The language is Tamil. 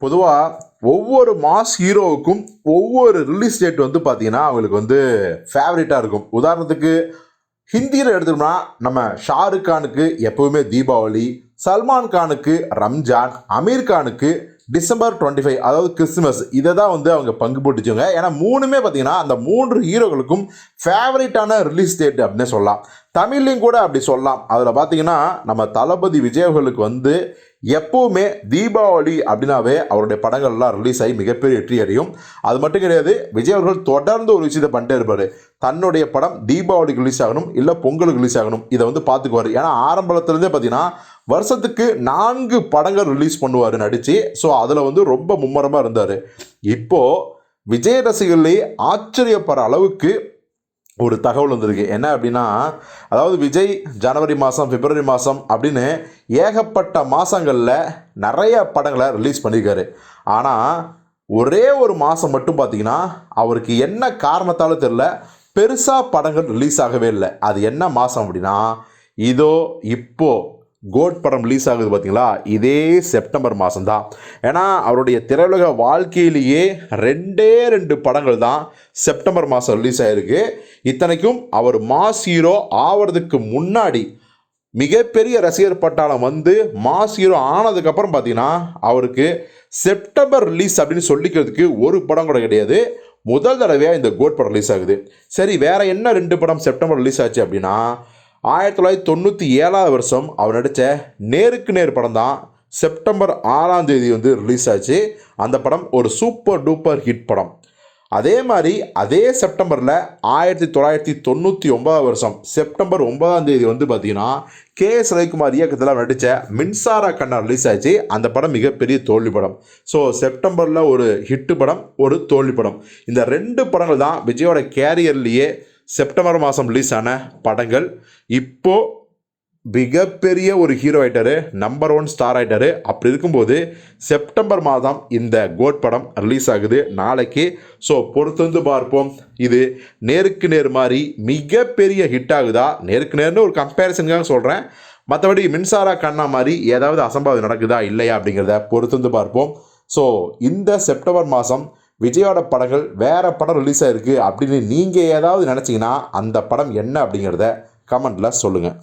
பொதுவாக ஒவ்வொரு மாஸ் ஹீரோவுக்கும் ஒவ்வொரு ரிலீஸ் டேட் வந்து பார்த்தீங்கன்னா அவங்களுக்கு வந்து ஃபேவரட்டாக இருக்கும். உதாரணத்துக்கு ஹிந்தியில் எடுத்தோம்னா நம்ம ஷாருக் கானுக்கு எப்பவுமே தீபாவளி, சல்மான் கானுக்கு ரம்ஜான், அமீர் கானுக்கு டிசம்பர் 25 அதாவது கிறிஸ்துமஸ். இதை தான் வந்து அவங்க பங்கு போட்டுச்சுங்க. ஏன்னா மூணுமே பார்த்தீங்கன்னா அந்த மூன்று ஹீரோக்களுக்கும் ஃபேவரட்டான ரிலீஸ் டேட் அப்படின்னு சொல்லலாம். தமிழ்லையும் கூட அப்படி சொல்லலாம். அதில் பார்த்தீங்கன்னா நம்ம தளபதி விஜய் அவர்களுக்கு வந்து எப்போவுமே தீபாவளி அப்படின்னாவே அவருடைய படங்கள்லாம் ரிலீஸ் ஆகி மிகப்பெரிய வெற்றி அடையும். அது மட்டும் கிடையாது, விஜய் அவர்கள் தொடர்ந்து ஒரு விஷயத்தை பண்ணிட்டே இருப்பார். தன்னுடைய படம் தீபாவளிக்கு ரிலீஸ் ஆகணும், இல்லை பொங்கலுக்கு ரிலீஸ் ஆகணும், இதை வந்து பார்த்துக்குவார். ஏன்னா ஆரம்பத்துலேருந்தே பார்த்தீங்கன்னா வருஷத்துக்கு 4 படங்கள் ரிலீஸ் பண்ணுவார் நடித்து. ஸோ அதில் வந்து ரொம்ப மும்முரமாக இருந்தார். இப்போது விஜய் ரசிகர்களே ஆச்சரியப்படுற அளவுக்கு ஒரு தகவல் வந்திருக்கு. என்ன அப்படின்னா, அதாவது விஜய் ஜனவரி மாதம், பிப்ரவரி மாதம் அப்படின்னு ஏகப்பட்ட மாதங்களில் நிறைய படங்களை ரிலீஸ் பண்ணியிருக்காரு. ஆனால் ஒரே ஒரு மாதம் மட்டும் பார்த்திங்கன்னா அவருக்கு என்ன காரணத்தாலும் தெரில, பெருசாக படங்கள் ரிலீஸ் ஆகவே இல்லை. அது என்ன மாதம் அப்படின்னா, இதோ இப்போது கோட் படம் ரிலீஸ் ஆகுது பார்த்தீங்களா, இதே செப்டம்பர் மாதம்தான். ஏன்னா அவருடைய திரையுலக வாழ்க்கையிலேயே 2 படங்கள் தான் செப்டம்பர் மாதம் ரிலீஸ் ஆகிருக்கு. இத்தனைக்கும் அவர் மாஸ் ஹீரோ ஆகிறதுக்கு முன்னாடி மிகப்பெரிய ரசிகர் பட்டாளம் வந்து மாஸ் ஹீரோ ஆனதுக்கப்புறம் பார்த்தீங்கன்னா அவருக்கு செப்டம்பர் ரிலீஸ் அப்படின்னு சொல்லிக்கிறதுக்கு ஒரு படம் கூட கிடையாது. முதல் தடவையாக இந்த கோட் படம் ரிலீஸ் ஆகுது. சரி, வேறு என்ன 2 படம் செப்டம்பர் ரிலீஸ் ஆச்சு அப்படின்னா, 1997 வருஷம் அவர் நடித்த நேருக்கு நேர் படம் தான் செப்டம்பர் 6ஆம் தேதி வந்து ரிலீஸ் ஆச்சு. அந்த படம் ஒரு சூப்பர் டூப்பர் ஹிட் படம். அதே மாதிரி அதே செப்டம்பரில் 1999 வருஷம் செப்டம்பர் 9ஆம் தேதி வந்து பார்த்திங்கன்னா K.S. ரவிக்குமார் இயக்கத்தில் நடித்த மின்சார கண்ணா ரிலீஸ் ஆச்சு. அந்த படம் மிகப்பெரிய தோல்வி படம். ஸோ செப்டம்பரில் ஒரு ஹிட்டு படம், ஒரு தோல்வி படம். இந்த 2 படங்கள் தான் விஜயோட கேரியர்லேயே செப்டம்பர் மாதம் ரிலீஸ் ஆன படங்கள். இப்போது மிகப்பெரிய ஒரு ஹீரோ ஆகிட்டார், நம்பர் 1 ஸ்டார் ஆகிட்டார். அப்படி இருக்கும்போது செப்டம்பர் மாதம் இந்த கோட் படம் ரிலீஸ் ஆகுது நாளைக்கு. ஸோ பொறுத்து வந்து பார்ப்போம், இது நேருக்கு நேர் மாதிரி மிகப்பெரிய ஹிட் ஆகுதா, நேருக்கு நேர்னு ஒரு கம்பேரிசனுக்காக சொல்கிறேன். மற்றபடி மின்சார கண்ணா மாதிரி ஏதாவது அசம்பாவிதம் நடக்குதா இல்லையா அப்படிங்கிறத பொறுத்து வந்து பார்ப்போம். ஸோ இந்த செப்டம்பர் மாதம் விஜயோட படங்கள் வேறு படம் ரிலீஸ் ஆகிருக்கு அப்படின்னு நீங்கள் ஏதாவது நினச்சிங்கன்னா அந்த படம் என்ன அப்படிங்கிறத கமெண்ட்டில் சொல்லுங்கள்.